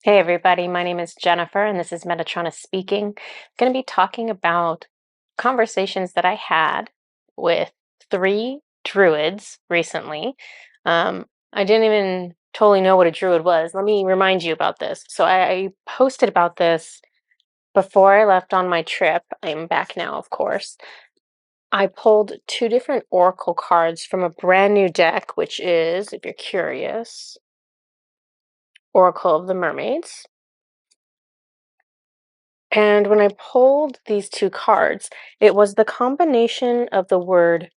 Hey everybody, my name is Jennifer and this is Metatron speaking. I'm going to be talking about conversations that I had with 3 druids recently. I didn't even totally know what a druid was. Let me remind you about this. So I posted about this before I left on my trip. I'm back now, of course. I pulled 2 different oracle cards from a brand new deck, which is, if you're curious, Oracle of the Mermaids. And when I pulled these 2 cards, it was the combination of the word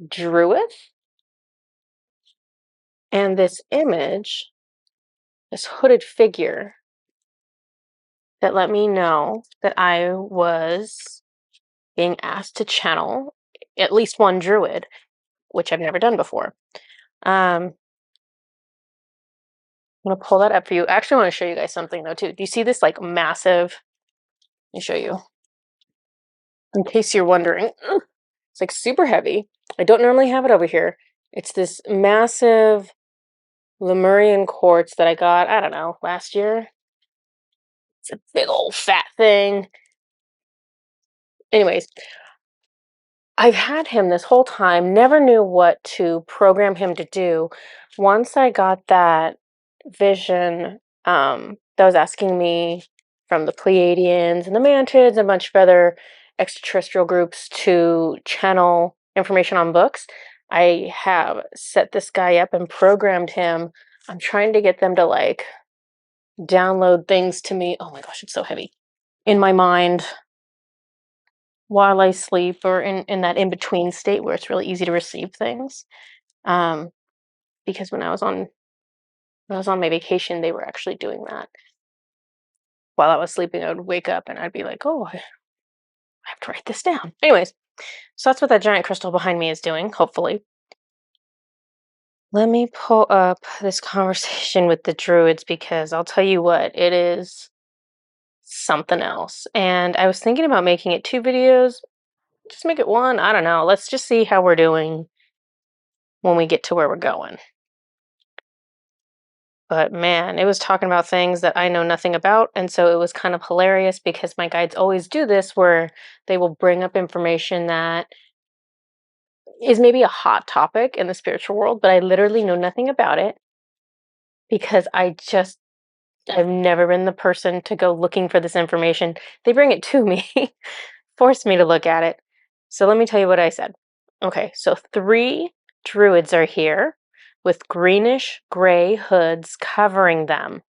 Druid and this image, this hooded figure, that let me know that I was being asked to channel at least one Druid, which I've never done before. I'm gonna pull that up for you. I actually want to show you guys something though too. Do you see this like massive? Let me show you. In case you're wondering, it's like super heavy. I don't normally have it over here. It's this massive Lemurian quartz that I got, I don't know, last year. It's a big old fat thing. Anyways, I've had him this whole time, never knew what to program him to do. Once I got that vision that was asking me from the Pleiadians and the Mantids and a bunch of other extraterrestrial groups to channel information on books, I have set this guy up and programmed him. I'm trying to get them to like download things to me. Oh my gosh, it's so heavy. In my mind while I sleep or in that in-between state where it's really easy to receive things. Because when I was on my vacation, they were actually doing that. While I was sleeping, I would wake up and I'd be like, oh, I have to write this down. Anyways, so that's what that giant crystal behind me is doing, hopefully. Let me pull up this conversation with the druids because I'll tell you what, it is something else. And I was thinking about making it 2 videos. Just make it 1. I don't know. Let's just see how we're doing when we get to where we're going. But man, it was talking about things that I know nothing about. And so it was kind of hilarious because my guides always do this where they will bring up information that is maybe a hot topic in the spiritual world, but I literally know nothing about it because I've never been the person to go looking for this information. They bring it to me, force me to look at it. So let me tell you what I said. Okay, so 3 druids are here with greenish gray hoods covering them.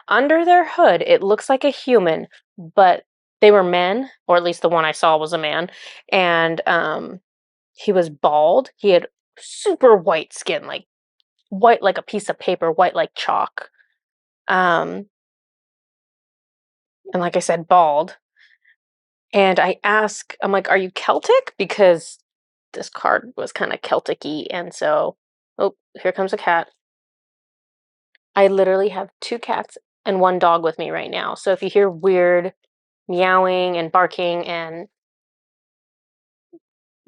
Under their hood, it looks like a human, but they were men, or at least the one I saw was a man, and he was bald. He had super white skin, like white like a piece of paper, white like chalk. Um, and like I said, bald. And I'm like, are you Celtic? Because this card was kind of Celtic-y, and so, oh, here comes a cat. I literally have 2 cats and 1 dog with me right now. So if you hear weird meowing and barking and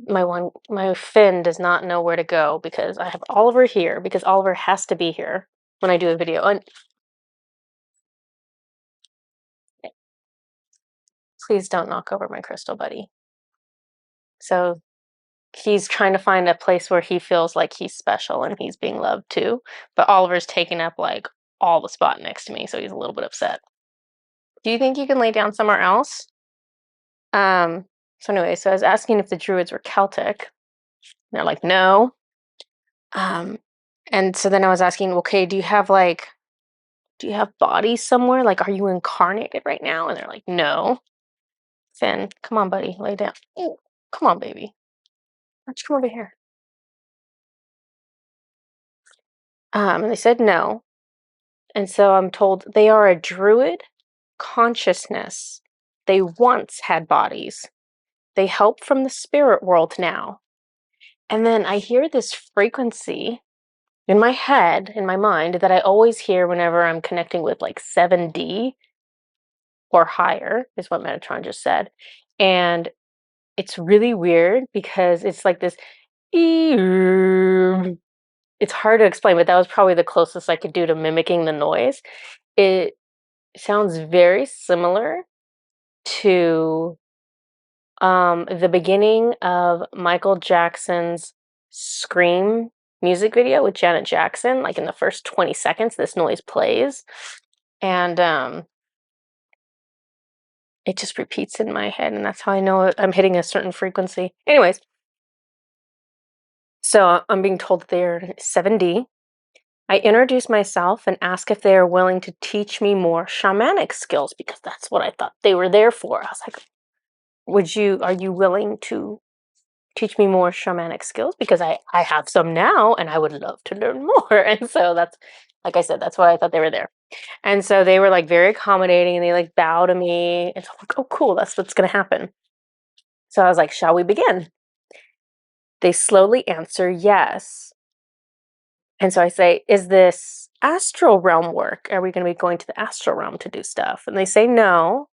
my Fynn does not know where to go because I have Oliver here because Oliver has to be here when I do a video. And please don't knock over my crystal buddy. So he's trying to find a place where he feels like he's special and he's being loved too. But Oliver's taking up like all the spot next to me, so he's a little bit upset. Do you think you can lay down somewhere else? So anyway, so I was asking if the druids were Celtic. And they're like, no. And so then I was asking, okay, do you have bodies somewhere? Like, are you incarnated right now? And they're like, no. Fynn, come on, buddy, lay down. Ooh, come on, baby. Why don't you come over here? And they said no. And so I'm told they are a druid consciousness. They once had bodies. They help from the spirit world now. And then I hear this frequency in my head, in my mind, that I always hear whenever I'm connecting with like 7D or higher, is what Metatron just said. And it's really weird because it's like this. It's hard to explain, but that was probably the closest I could do to mimicking the noise. It sounds very similar to the beginning of Michael Jackson's Scream music video with Janet Jackson. Like in the first 20 seconds, this noise plays. And it just repeats in my head, and that's how I know I'm hitting a certain frequency. Anyways, so I'm being told that they're 7D. I introduce myself and ask if they are willing to teach me more shamanic skills because that's what I thought they were there for. I was like, are you willing to teach me more shamanic skills? Because I have some now and I would love to learn more. And so that's, like I said, that's why I thought they were there. And so they were like very accommodating and they like bow to me. And so I'm like, oh, cool, that's what's going to happen. So I was like, shall we begin? They slowly answer yes. And so I say, is this astral realm work? Are we going to be going to the astral realm to do stuff? And they say no.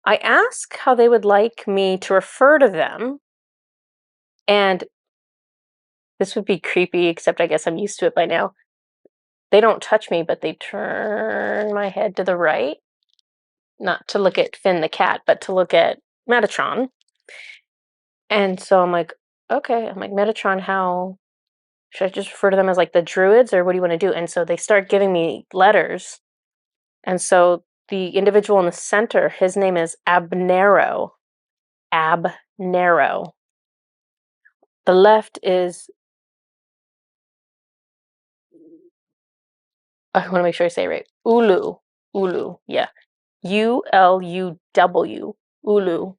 I ask how they would like me to refer to them. And this would be creepy, except I guess I'm used to it by now. They don't touch me, but they turn my head to the right. Not to look at Fynn the cat, but to look at Metatron. And so I'm like, okay. I'm like, Metatron, how should I just refer to them as like the Druids, or what do you want to do? And so they start giving me letters. And so the individual in the center, his name is Abnero. Abnero. The left is, I want to make sure I say it right. Ulu. Ulu. Yeah. Uluw. Ulu.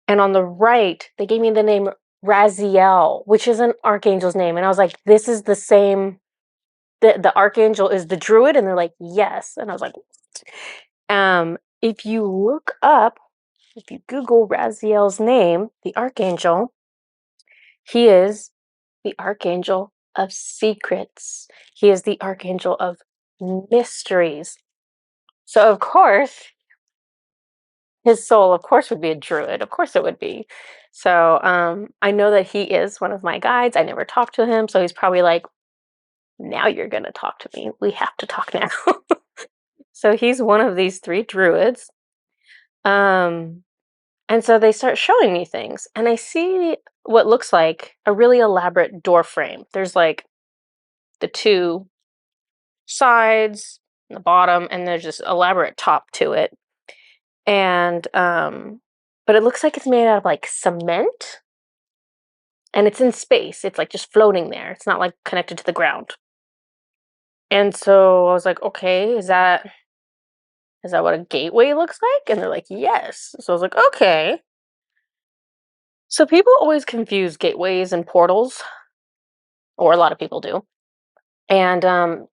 And on the right, they gave me the name Raziel, which is an archangel's name. And I was like, this is the same. The archangel is the druid. And they're like, yes. And I was like, if you look up, if you Google Raziel's name, the archangel, he is the archangel of secrets. He is the archangel of mysteries. So, of course, his soul, of course, would be a druid. Of course, it would be. So, I know that he is one of my guides. I never talked to him. So, he's probably like, now you're going to talk to me. We have to talk now. So, he's one of these 3 druids. And so they start showing me things, and I see what looks like a really elaborate door frame. There's like the 2 sides, and the bottom, and there's this elaborate top to it. And but it looks like it's made out of like cement, and it's in space. It's like just floating there. It's not like connected to the ground. And so I was like, okay, is that what a gateway looks like? And they're like, yes. So I was like, okay. So people always confuse gateways and portals, or a lot of people do. And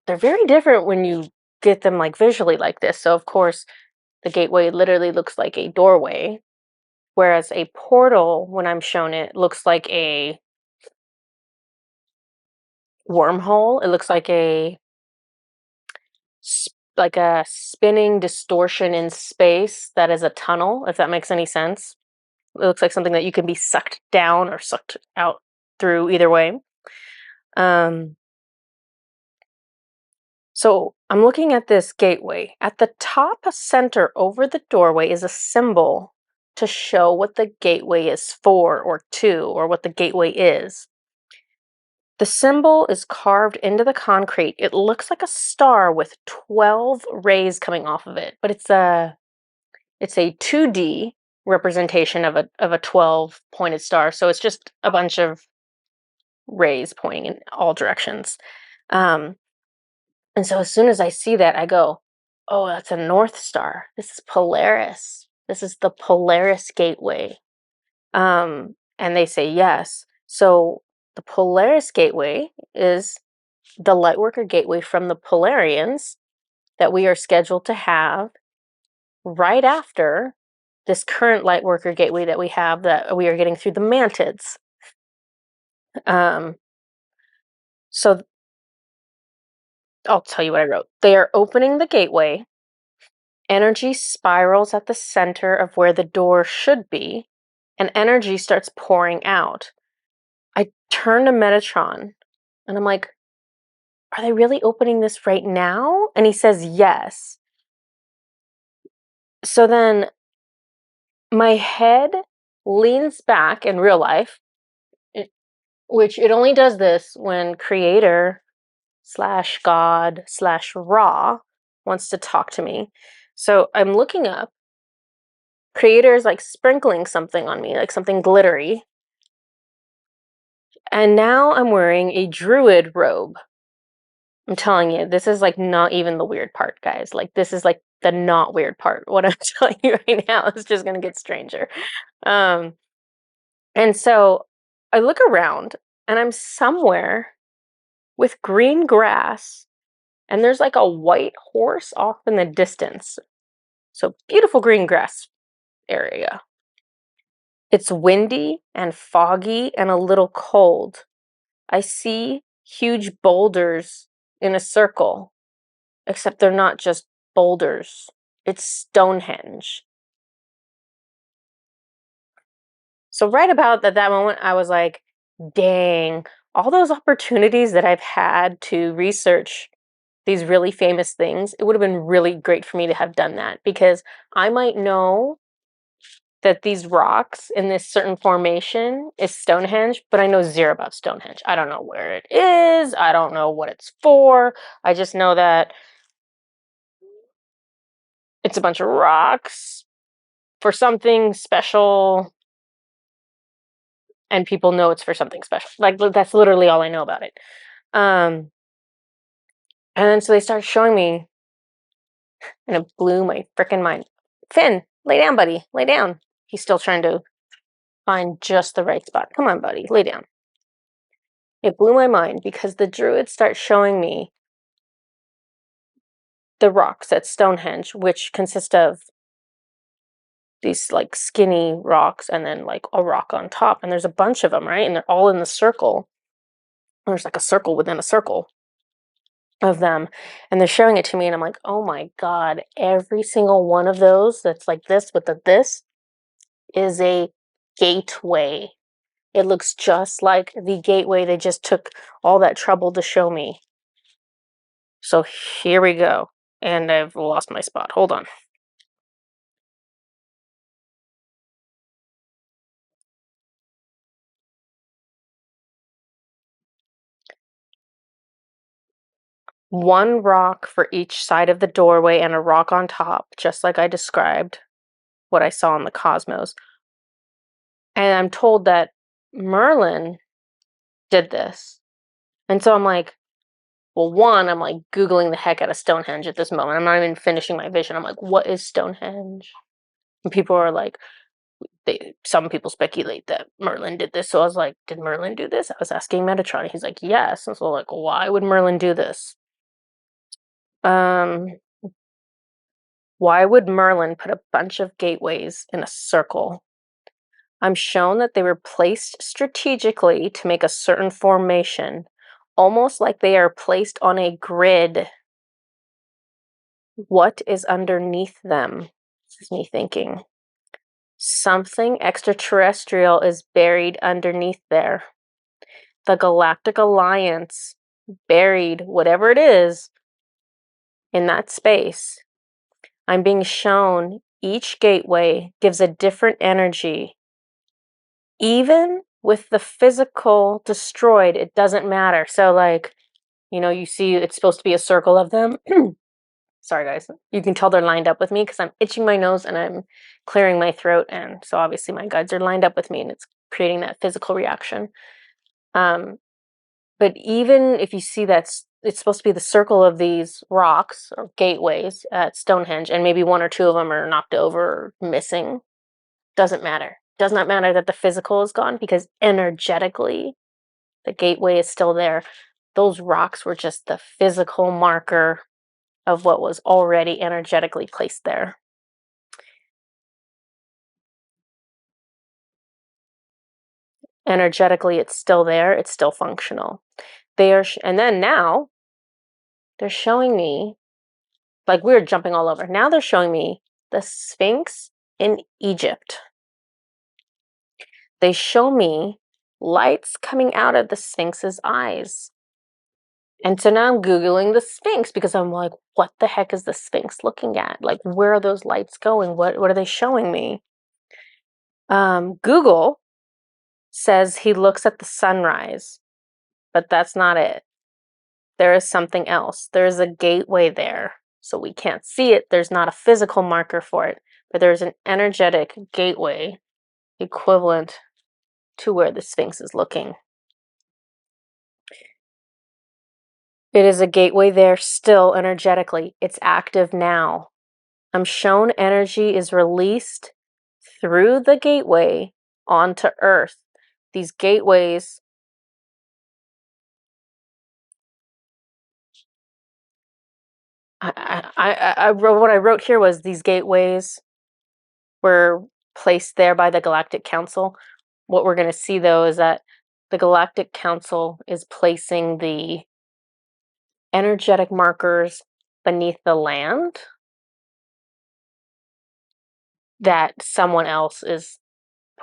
they're very different when you get them like visually like this. So of course, the gateway literally looks like a doorway, whereas a portal, when I'm shown it, looks like a wormhole. It looks like a spinning distortion in space that is a tunnel, if that makes any sense. It looks like something that you can be sucked down or sucked out through, either way. So I'm looking at this gateway. At the top center over the doorway is a symbol to show what the gateway is for, or to, or what the gateway is. The symbol is carved into the concrete. It looks like a star with 12 rays coming off of it, but it's a 2D representation of a 12 pointed star. So it's just a bunch of rays pointing in all directions. And so as soon as I see that, I go, oh, that's a North Star. This is Polaris. This is the Polaris Gateway. And they say yes. So the Polaris Gateway is the Lightworker Gateway from the Polarians that we are scheduled to have right after this current Lightworker Gateway that we have, that we are getting through the Mantids. So I'll tell you what I wrote. They are opening the gateway. Energy spirals at the center of where the door should be, and energy starts pouring out. I turn to Metatron, and I'm like, are they really opening this right now? And he says, yes. So then my head leans back in real life, which it only does this when creator slash God slash Ra wants to talk to me. So I'm looking up. Creator is like sprinkling something on me, like something glittery. And now I'm wearing a Druid robe. I'm telling you, this is like not even the weird part, guys. Like, this is like the not weird part. What I'm telling you right now is just going to get stranger. Um, and so I look around and I'm somewhere with green grass, and there's like a white horse off in the distance. So beautiful green grass area. It's windy and foggy and a little cold. I see huge boulders in a circle, except they're not just boulders. It's Stonehenge. So right about at that moment, I was like, dang, all those opportunities that I've had to research these really famous things, it would have been really great for me to have done that, because I might know that these rocks in this certain formation is Stonehenge, but I know zero about Stonehenge. I don't know where it is. I don't know what it's for. I just know that it's a bunch of rocks for something special, and people know it's for something special. Like, that's literally all I know about it. And then so they start showing me, and it blew my freaking mind. Fynn, lay down, buddy. Lay down. He's still trying to find just the right spot. Come on, buddy. Lay down. It blew my mind because the Druids start showing me the rocks at Stonehenge, which consist of these like skinny rocks and then like a rock on top. And there's a bunch of them, right? And they're all in the circle. There's like a circle within a circle of them. And they're showing it to me, and I'm like, oh my God, every single one of those that's like this with the this is a gateway. It looks just like the gateway they just took all that trouble to show me. So here we go. And I've lost my spot. Hold on. One rock for each side of the doorway and a rock on top, just like I described what I saw in the cosmos. And I'm told that Merlin did this. And so I'm like, well, one, I'm like Googling the heck out of Stonehenge at this moment. I'm not even finishing my vision. I'm like, what is Stonehenge? And people are like, some people speculate that Merlin did this. So I was like, did Merlin do this? I was asking Metatron. He's like, yes. And so like, why would Merlin do this? Why would Merlin put a bunch of gateways in a circle? I'm shown that they were placed strategically to make a certain formation, almost like they are placed on a grid. What is underneath them? This is me thinking. Something extraterrestrial is buried underneath there. The Galactic Alliance buried whatever it is in that space. I'm being shown each gateway gives a different energy. Even with the physical destroyed, it doesn't matter. So, like, you see it's supposed to be a circle of them. Sorry, guys. You can tell they're lined up with me because I'm itching my nose and I'm clearing my throat. And so, obviously, my guides are lined up with me, and it's creating that physical reaction. But even if you see that it's supposed to be the circle of these rocks or gateways at Stonehenge, and maybe one or two of them are knocked over or missing, doesn't matter. Does not matter that the physical is gone, because energetically, the gateway is still there. Those rocks were just the physical marker of what was already energetically placed there. Energetically, it's still there. It's still functional. And then now they're showing me, like, we were jumping all over. Now they're showing me the Sphinx in Egypt. They show me lights coming out of the Sphinx's eyes. And so now I'm Googling the Sphinx because I'm like, what the heck is the Sphinx looking at? Like, where are those lights going? What are they showing me? Google says he looks at the sunrise, but that's not it. There is something else. There's a gateway there. So we can't see it. There's not a physical marker for it, but there's an energetic gateway equivalent to where the Sphinx is looking. It is a gateway there still energetically. It's active now. I'm shown energy is released through the gateway onto Earth. These gateways I wrote, what I wrote here was these gateways were placed there by the Galactic Council. What we're going to see, though, is that the Galactic Council is placing the energetic markers beneath the land that someone else is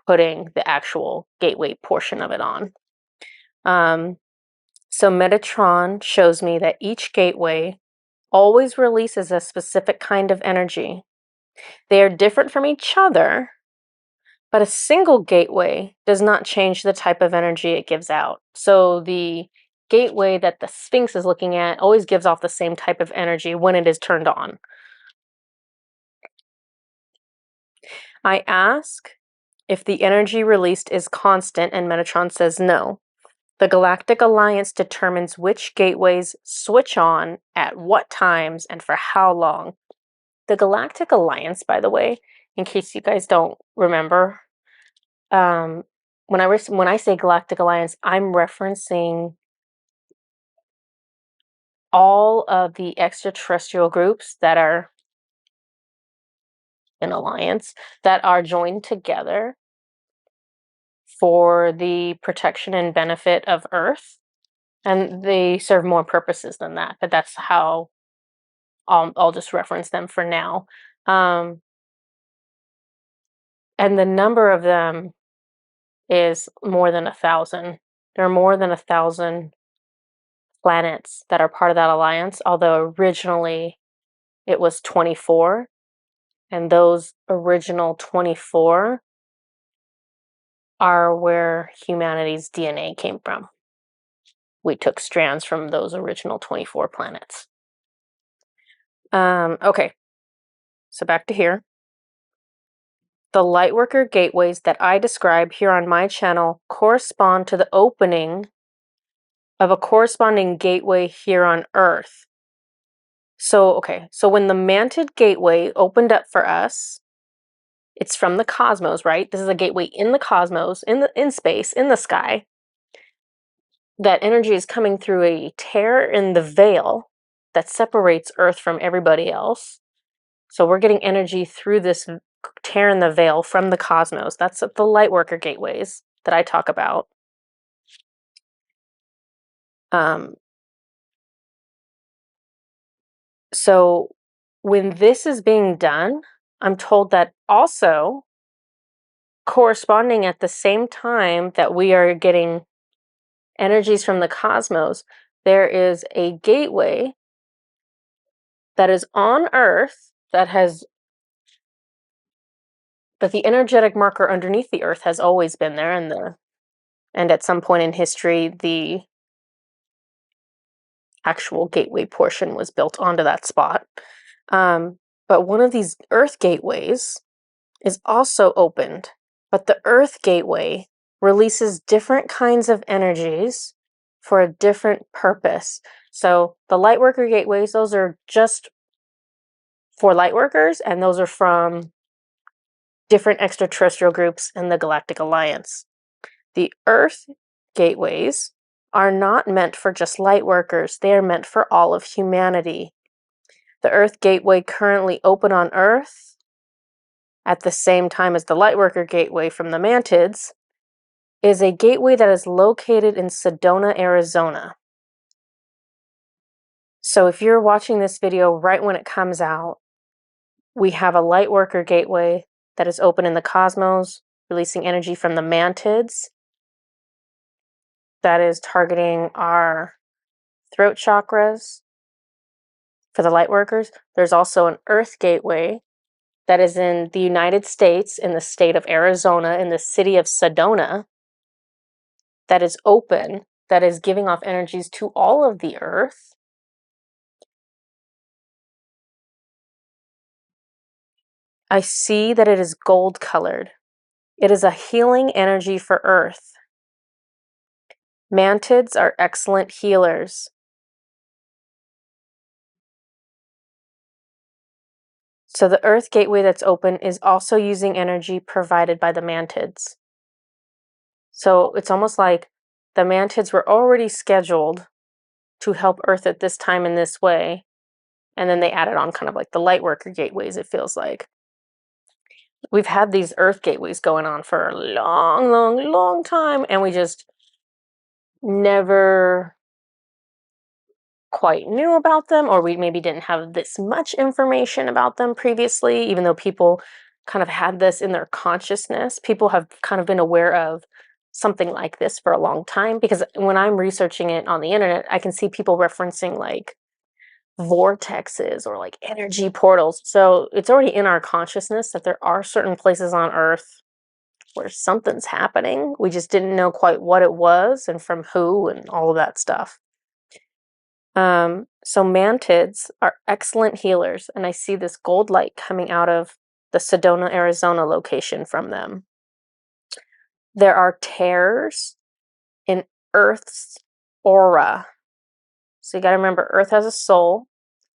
putting the actual gateway portion of it on. So Metatron shows me that each gateway always releases a specific kind of energy. They are different from each other, but a single gateway does not change the type of energy it gives out. So the gateway that the Sphinx is looking at always gives off the same type of energy when it is turned on. I ask if the energy released is constant, and Metatron says no. The Galactic Alliance determines which gateways switch on at what times and for how long. The Galactic Alliance, by the way, in case you guys don't remember, when I say Galactic Alliance, I'm referencing all of the extraterrestrial groups that are in alliance that are joined together for the protection and benefit of Earth. And they serve more purposes than that, but that's how I'll just reference them for now. And the number of them is more than 1,000. There are more than 1,000 planets that are part of that alliance, although originally it was 24. And those original 24 are where humanity's DNA came from. We took strands from those original 24 planets. Okay, so back to here. The Lightworker gateways that I describe here on my channel correspond to the opening of a corresponding gateway here on Earth. So when the Mantid gateway opened up for us, it's from the cosmos, right? This is a gateway in the cosmos, in space, in the sky. That energy is coming through a tear in the veil that separates Earth from everybody else. So we're getting energy through this tear in the veil from the cosmos. That's the Lightworker gateways that I talk about. So when this is being done, I'm told that also corresponding at the same time that we are getting energies from the cosmos, there is a gateway that is on Earth that the energetic marker underneath the Earth has always been there, and at some point in history, the actual gateway portion was built onto that spot. But one of these Earth gateways is also opened, but the Earth gateway releases different kinds of energies for a different purpose. So the Lightworker gateways, those are just for Lightworkers, and those are from different extraterrestrial groups in the Galactic Alliance. The Earth gateways are not meant for just Lightworkers. They are meant for all of humanity. The Earth gateway currently open on Earth at the same time as the Lightworker gateway from the Mantids is a gateway that is located in Sedona, Arizona. So if you're watching this video right when it comes out, we have a Lightworker gateway that is open in the cosmos, releasing energy from the Mantids that is targeting our throat chakras for the light workers. There's also an earth gateway that is in the United States, in the state of Arizona, in the city of Sedona, that is open, that is giving off energies to all of the earth. I see that it is gold colored. It is a healing energy for earth. Mantids are excellent healers. So the earth gateway that's open is also using energy provided by the mantids. So it's almost like the mantids were already scheduled to help earth at this time in this way. And then they added on kind of like the light worker gateways, it feels like. We've had these earth gateways going on for a long, long, long time, and we just never quite knew about them, or we maybe didn't have this much information about them previously, even though people kind of had this in their consciousness. People have kind of been aware of something like this for a long time, because when I'm researching it on the internet, I can see people referencing like vortexes or like energy portals. So it's already in our consciousness that there are certain places on Earth where something's happening. We just didn't know quite what it was and from who and all of that stuff. So mantids are excellent healers, and I see this gold light coming out of the Sedona, Arizona location from them. There are tears in Earth's aura. So you got to remember, Earth has a soul.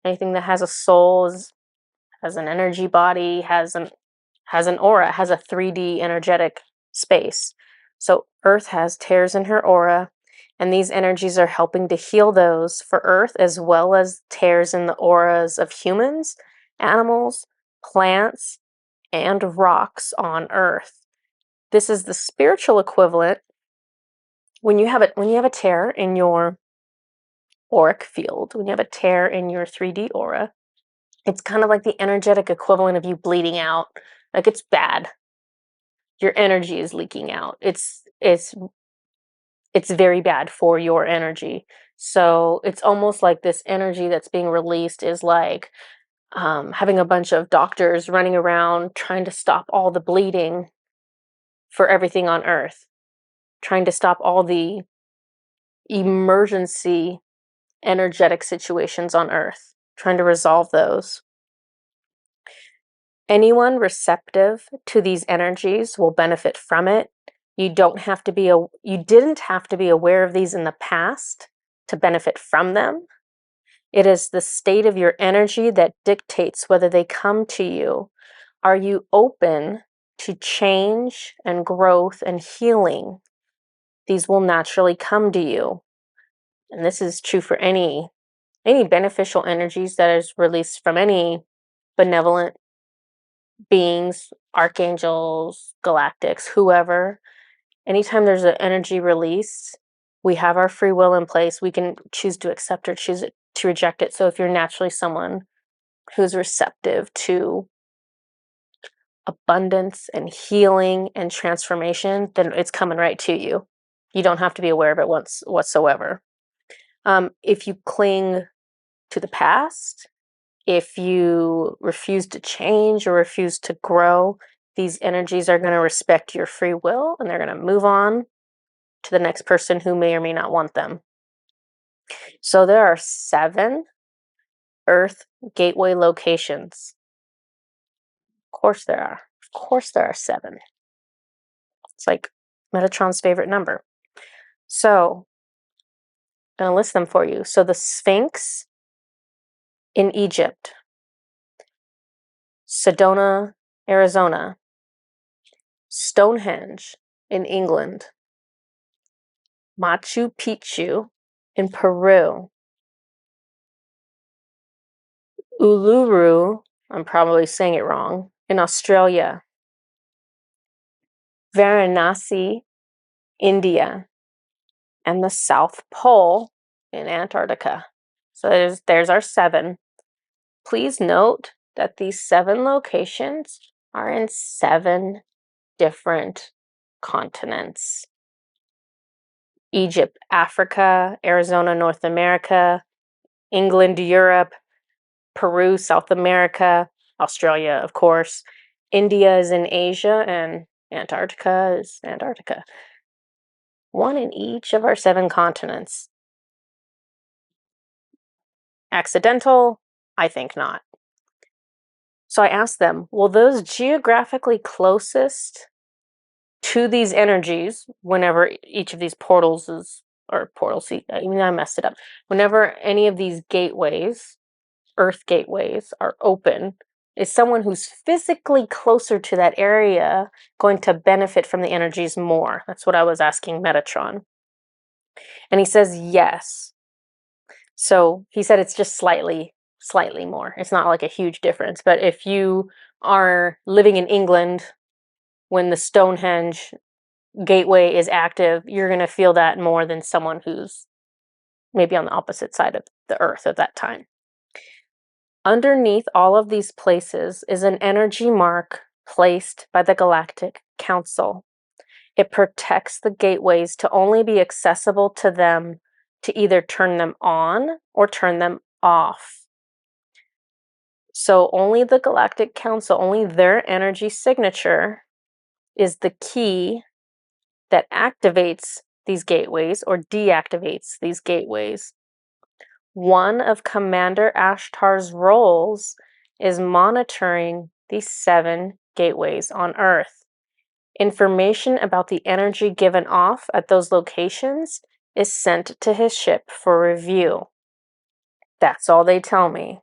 Anything that has a soul has an energy body, has an aura, has a 3D energetic space. So Earth has tears in her aura, and these energies are helping to heal those for Earth, as well as tears in the auras of humans, animals, plants, and rocks on Earth. This is the spiritual equivalent. When you have a tear in your auric field, when you have a tear in your 3D aura, it's kind of like the energetic equivalent of you bleeding out. Like, it's bad. Your energy is leaking out. It's very bad for your energy. So it's almost like this energy that's being released is like having a bunch of doctors running around trying to stop all the bleeding for everything on Earth, trying to stop all the emergency energetic situations on Earth, trying to resolve those. Anyone receptive to these energies will benefit from it. You didn't have to be aware of these in the past to benefit from them. It is the state of your energy that dictates whether they come to you. Are you open to change and growth and healing? These will naturally come to you. And this is true for any beneficial energies that is released from any benevolent beings, archangels, galactics, whoever. Anytime there's an energy release, we have our free will in place. We can choose to accept or choose to reject it. So if you're naturally someone who's receptive to abundance and healing and transformation, then it's coming right to you. You don't have to be aware of it whatsoever. If you cling to the past, if you refuse to change or refuse to grow, these energies are going to respect your free will, and they're going to move on to the next person who may or may not want them. So there are 7 Earth gateway locations. Of course there are. Of course there are 7. It's like Metatron's favorite number. So I'm going to list them for you. So the Sphinx in Egypt, Sedona, Arizona, Stonehenge in England, Machu Picchu in Peru, Uluru, I'm probably saying it wrong, in Australia, Varanasi, India, and the South Pole in Antarctica. So there's our 7. Please note that these 7 locations are in 7 different continents. Egypt, Africa, Arizona, North America, England, Europe, Peru, South America, Australia, of course. India is in Asia, and Antarctica is Antarctica. One in each of our 7 continents. Accidental? I think not. So I asked them, well, those geographically closest to these energies, whenever each of these portals is, or portals, I mean, I messed it up. Whenever any of these gateways, Earth gateways, are open, is someone who's physically closer to that area going to benefit from the energies more? That's what I was asking Metatron. And he says yes. So he said it's just slightly more. It's not like a huge difference. But if you are living in England when the Stonehenge gateway is active, you're going to feel that more than someone who's maybe on the opposite side of the Earth at that time. Underneath all of these places is an energy mark placed by the Galactic Council. It protects the gateways to only be accessible to them to either turn them on or turn them off. So only the Galactic Council, only their energy signature is the key that activates these gateways or deactivates these gateways. One of Commander Ashtar's roles is monitoring these 7 gateways on Earth. Information about the energy given off at those locations is sent to his ship for review. That's all they tell me.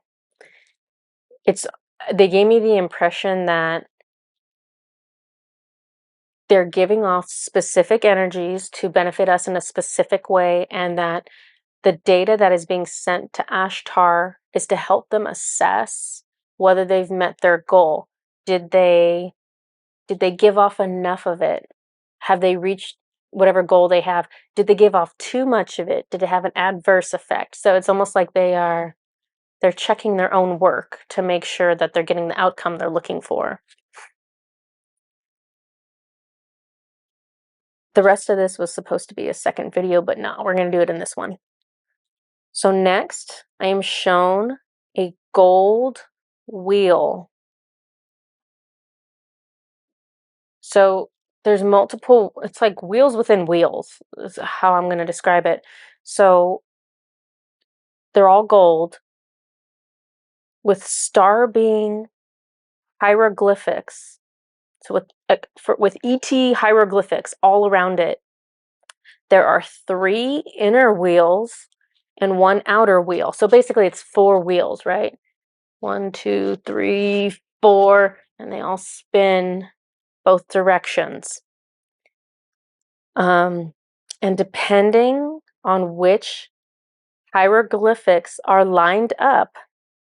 They gave me the impression that they're giving off specific energies to benefit us in a specific way, and that the data that is being sent to Ashtar is to help them assess whether they've met their goal. Did they give off enough of it? Have they reached whatever goal they have? Did they give off too much of it? Did it have an adverse effect? So it's almost like they're checking their own work to make sure that they're getting the outcome they're looking for. The rest of this was supposed to be a second video, but no, we're going to do it in this one. So next, I am shown a gold wheel. So there's multiple, it's like wheels within wheels, is how I'm going to describe it. So they're all gold with star being hieroglyphics. So with ET hieroglyphics all around it. There are 3 inner wheels and 1 outer wheel. So basically it's 4 wheels, right? 1, 2, 3, 4, and they all spin both directions. And depending on which hieroglyphics are lined up,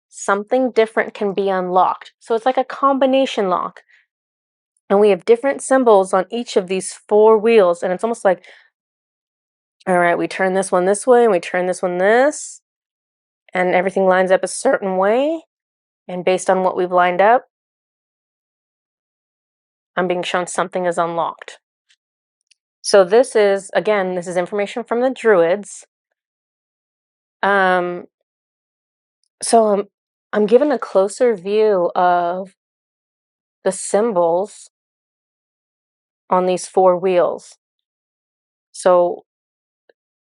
something different can be unlocked. So it's like a combination lock. And we have different symbols on each of these 4 wheels, and it's almost like, all right, we turn this one this way, and we turn this one this, and everything lines up a certain way. And based on what we've lined up, I'm being shown something is unlocked. So this is information from the Druids. So I'm given a closer view of the symbols on these 4 wheels. So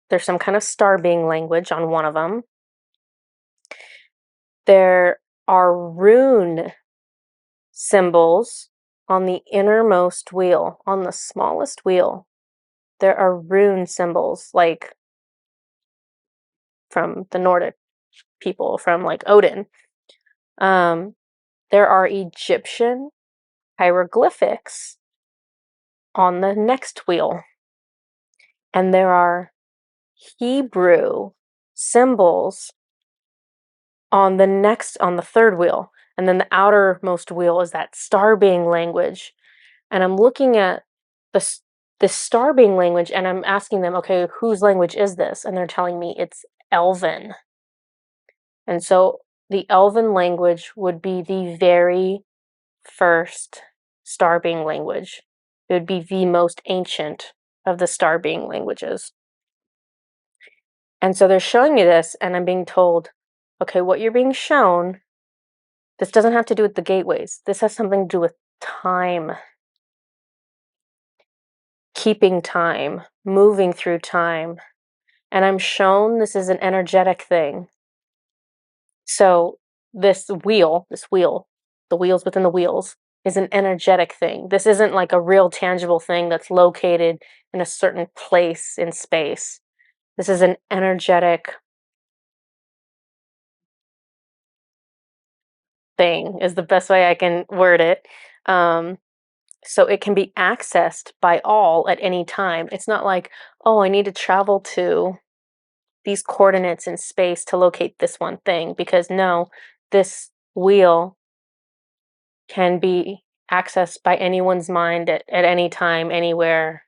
there's some kind of star being language on one of them. There are rune symbols on the innermost wheel, on the smallest wheel. There are rune symbols, like from the Nordic people, from like Odin. There are Egyptian hieroglyphics on the next wheel. And there are Hebrew symbols on the third wheel. And then the outermost wheel is that star being language. And I'm looking at this star being language, and I'm asking them, okay, whose language is this? And they're telling me it's Elven. And so the Elven language would be the very first star being language. It would be the most ancient of the star being languages. And so they're showing me this, and I'm being told, okay, what you're being shown, this doesn't have to do with the gateways. This has something to do with time, keeping time, moving through time. And I'm shown this is an energetic thing. So this wheel, the wheels within the wheels, is an energetic thing. This isn't like a real tangible thing that's located in a certain place in space. This is an energetic thing, is the best way I can word it. So it can be accessed by all at any time. It's not like, oh, I need to travel to these coordinates in space to locate this one thing, because no, this wheel can be accessed by anyone's mind at any time, anywhere.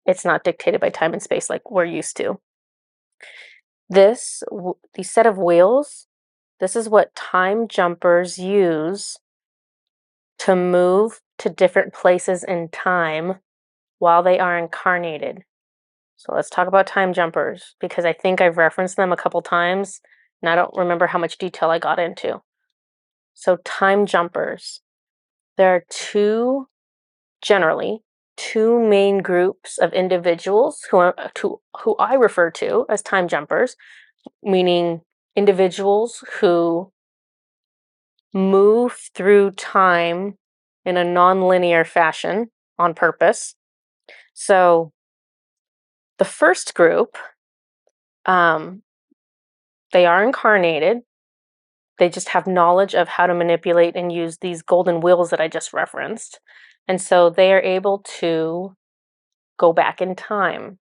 It's not dictated by time and space like we're used to. The set of wheels, this is what time jumpers use to move to different places in time while they are incarnated. So let's talk about time jumpers, because I think I've referenced them a couple times and I don't remember how much detail I got into. So time jumpers, there are generally two main groups of individuals who I refer to as time jumpers, meaning individuals who move through time in a non-linear fashion on purpose. So the first group, they are incarnated. They just have knowledge of how to manipulate and use these golden wheels that I just referenced. And so they are able to go back in time.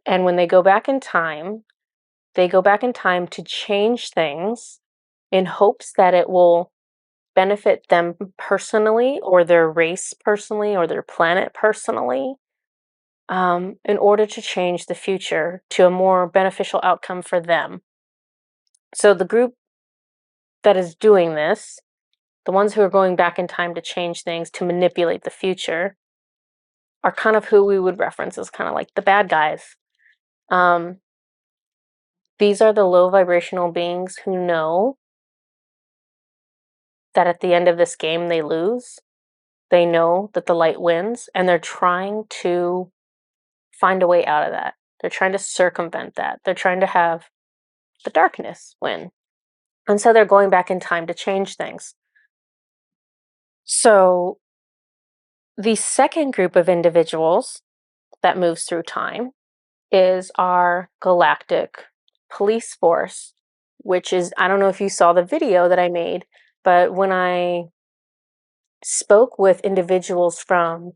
And when they go back in time, they go back in time to change things in hopes that it will benefit them personally, or their race personally, or their planet personally, in order to change the future to a more beneficial outcome for them. So the group that is doing this, the ones who are going back in time to change things, to manipulate the future, are kind of who we would reference as kind of like the bad guys. These are the low vibrational beings who know that at the end of this game they lose. They know that the light wins, and they're trying to find a way out of that. They're trying to circumvent that. They're trying to have the darkness win. And so they're going back in time to change things. So the second group of individuals that moves through time is our galactic police force, which is, I don't know if you saw the video that I made, but when I spoke with individuals from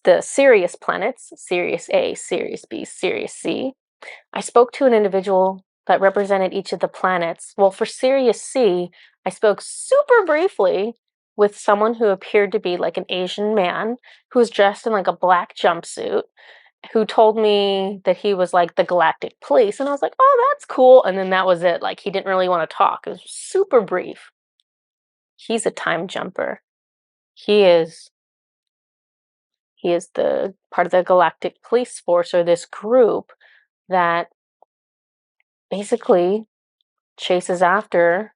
the Sirius planets, Sirius A, Sirius B, Sirius C, I spoke to an individual that represented each of the planets. Well, for Sirius C, I spoke super briefly with someone who appeared to be like an Asian man who was dressed in like a black jumpsuit, who told me that he was like the galactic police. And I was like, oh, that's cool. And then that was it. Like, he didn't really want to talk. It was super brief. He's a time jumper. He is the part of the galactic police force, or this group that basically chases after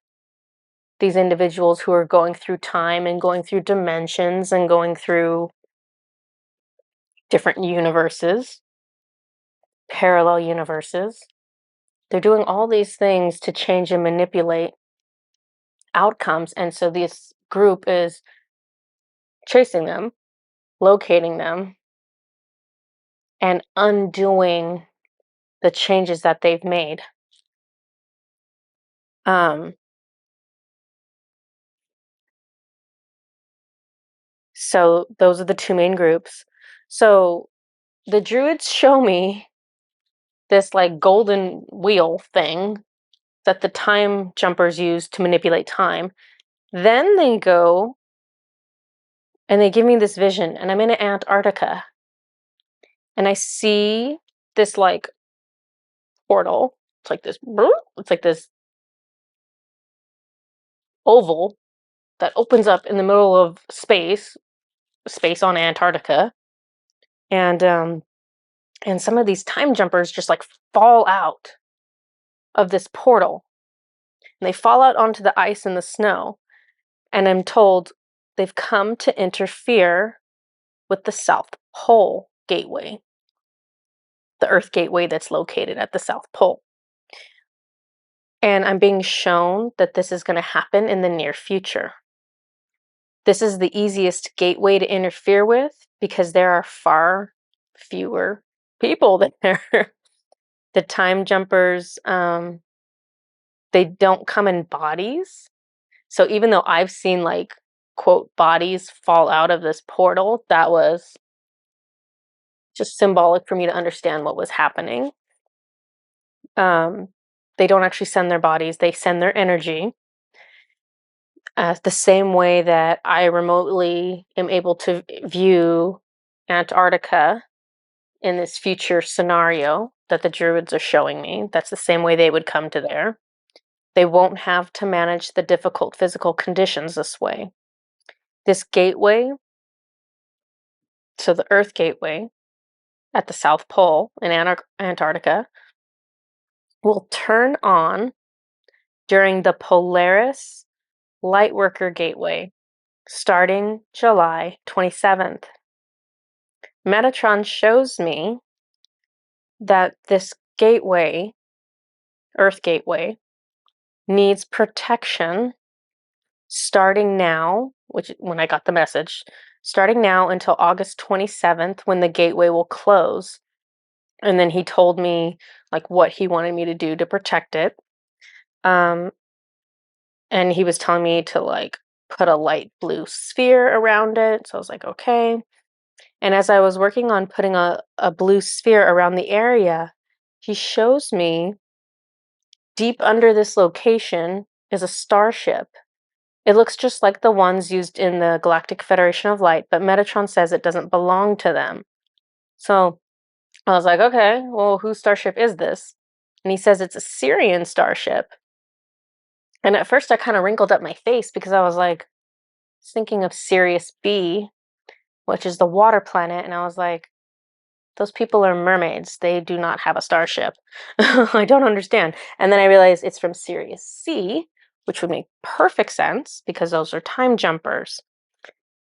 these individuals who are going through time and going through dimensions and going through different universes, parallel universes. They're doing all these things to change and manipulate outcomes. And so this group is chasing them, locating them, and undoing the changes that they've made. So those are the two main groups. So the Druids show me this like golden wheel thing that the time jumpers use to manipulate time. Then they go and they give me this vision, and I'm in Antarctica, and I see this like portal. It's like this oval that opens up in the middle of space on Antarctica. And And some of these time jumpers just like fall out of this portal. And they fall out onto the ice and the snow. And I'm told they've come to interfere with the South Pole gateway, the Earth gateway that's located at the South Pole. And I'm being shown that this is going to happen in the near future. This is the easiest gateway to interfere with because there are far fewer people there. The time jumpers, they don't come in bodies. So even though I've seen like, quote, bodies fall out of this portal, that was just symbolic for me to understand what was happening. They don't actually send their bodies, they send their energy. The same way that I remotely am able to view Antarctica in this future scenario that the Druids are showing me. That's the same way they would come to there. They won't have to manage the difficult physical conditions this way. This gateway, so the Earth gateway at the South Pole in Antarctica, will turn on during the Polaris Lightworker Gateway starting July 27th. Metatron shows me that this gateway, Earth gateway, needs protection starting now, which when I got the message, starting now until August 27th when the gateway will close. And then he told me like what he wanted me to do to protect it. And he was telling me to like put a light blue sphere around it. So I was like, okay. And as I was working on putting a blue sphere around the area, he shows me deep under this location is a starship. It looks just like the ones used in the Galactic Federation of Light, but Metatron says it doesn't belong to them. So I was like, okay, well, whose starship is this? And he says it's a Syrian starship. And at first I kind of wrinkled up my face because I was like, thinking of Sirius B, which is the water planet, and I was like, those people are mermaids. They do not have a starship. I don't understand. And then I realized it's from Sirius C, which would make perfect sense because those are time jumpers.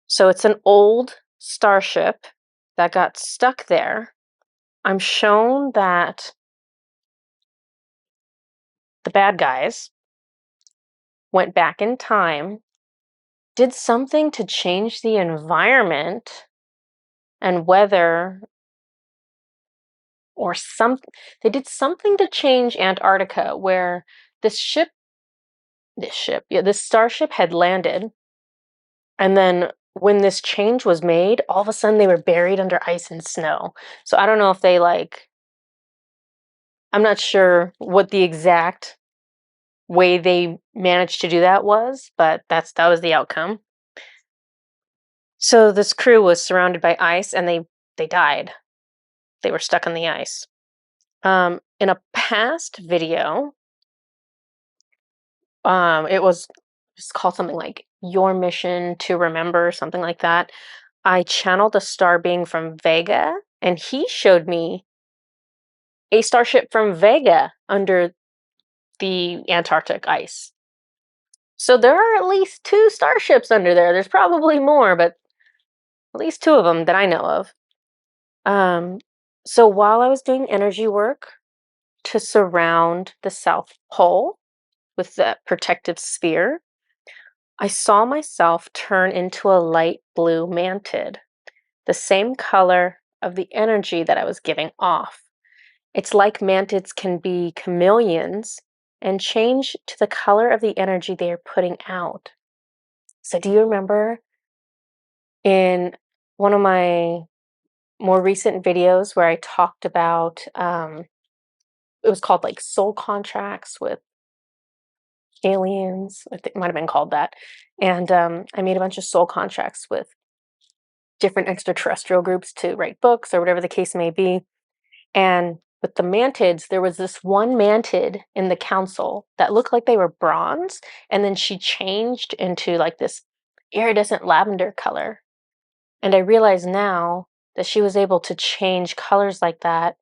So it's an old starship that got stuck there. I'm shown that the bad guys went back in time, did something to change the environment and weather or something. They did something to change Antarctica where this starship had landed. And then when this change was made, all of a sudden they were buried under ice and snow. So I don't know if they I'm not sure what the exact way they managed to do that was, but that was the outcome. So this crew was surrounded by ice and they died. They were stuck on the ice. In a past video, it was just called something like Your Mission to Remember, something like that. I channeled a star being from Vega, and he showed me a starship from Vega under the Antarctic ice. So there are at least 2 starships under there. There's probably more, but at least 2 of them that I know of. So while I was doing energy work to surround the South Pole with that protective sphere, I saw myself turn into a light blue mantid, the same color of the energy that I was giving off. It's like mantids can be chameleons and change to the color of the energy they are putting out. So do you remember in one of my more recent videos where I talked about, it was called like soul contracts with aliens? I think it might have been called that. And I made a bunch of soul contracts with different extraterrestrial groups to write books or whatever the case may be. And with the mantids, there was this one mantid in the council that looked like they were bronze, and then she changed into like this iridescent lavender color. And I realize now that she was able to change colors like that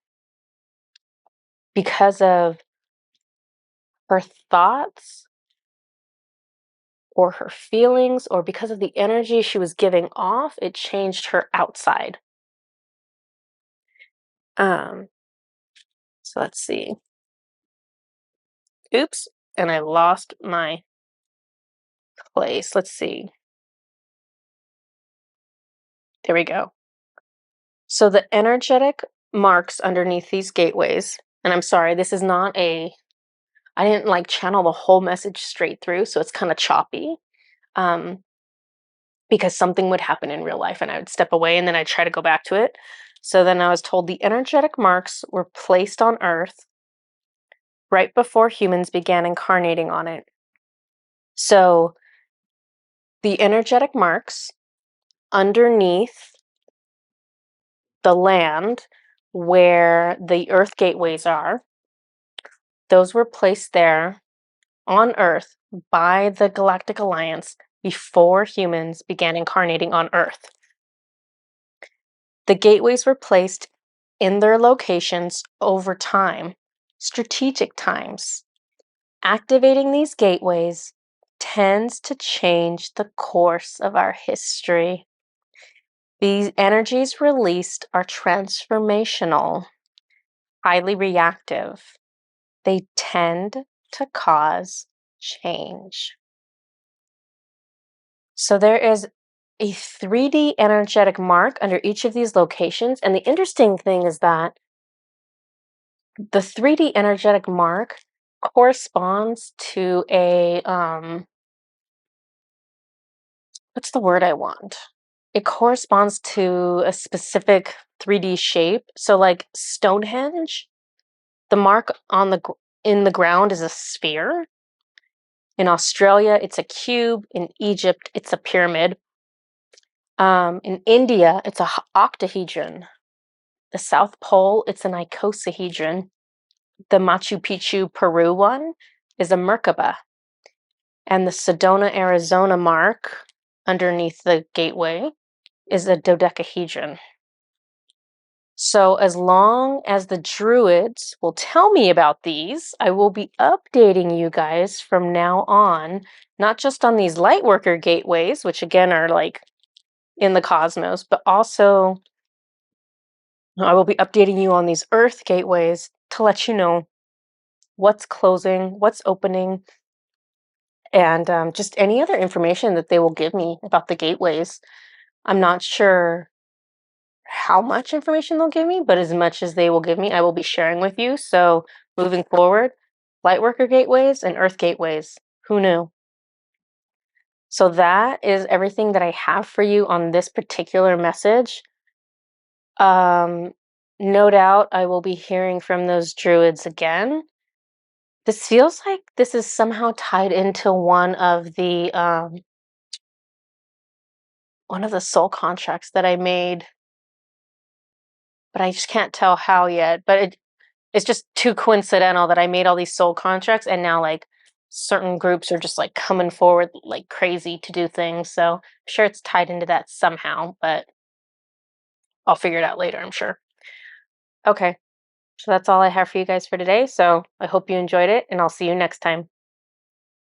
because of her thoughts or her feelings or because of the energy she was giving off. It changed her outside. Um, so let's see. Oops, and I lost my place. Let's see. There we go. So the energetic marks underneath these gateways, and I'm sorry, this is not I didn't like channel the whole message straight through, so it's kind of choppy. Um, because something would happen in real life and I would step away and then I'd try to go back to it. So then I was told the energetic marks were placed on Earth right before humans began incarnating on it. So the energetic marks underneath the land where the Earth gateways are, those were placed there on Earth by the Galactic Alliance before humans began incarnating on Earth. The gateways were placed in their locations over time, strategic times. Activating these gateways tends to change the course of our history. These energies released are transformational, highly reactive. They tend to cause change. So there is a 3D energetic mark under each of these locations. And the interesting thing is that the 3D energetic mark corresponds to a what's the word I want? It corresponds to a specific 3D shape. So like Stonehenge, the mark on in the ground is a sphere. In Australia, it's a cube. In Egypt, it's a pyramid. In India, it's a octahedron. The South Pole, it's an icosahedron. The Machu Picchu, Peru one is a Merkaba. And the Sedona, Arizona mark underneath the gateway is a dodecahedron. So as long as the Druids will tell me about these, I will be updating you guys from now on, not just on these Lightworker gateways, which again are like in the cosmos, but also I will be updating you on these Earth gateways to let you know what's closing, what's opening, and just any other information that they will give me about the gateways. I'm not sure how much information they'll give me, but as much as they will give me, I will be sharing with you. So moving forward, Lightworker gateways and Earth gateways. Who knew? So that is everything that I have for you on this particular message. No doubt I will be hearing from those Druids again. This feels like this is somehow tied into one of the soul contracts that I made, but I just can't tell how yet. But it's just too coincidental that I made all these soul contracts and now like certain groups are just like coming forward like crazy to do things. So I'm sure it's tied into that somehow, but I'll figure it out later, I'm sure. Okay. So that's all I have for you guys for today. So I hope you enjoyed it and I'll see you next time.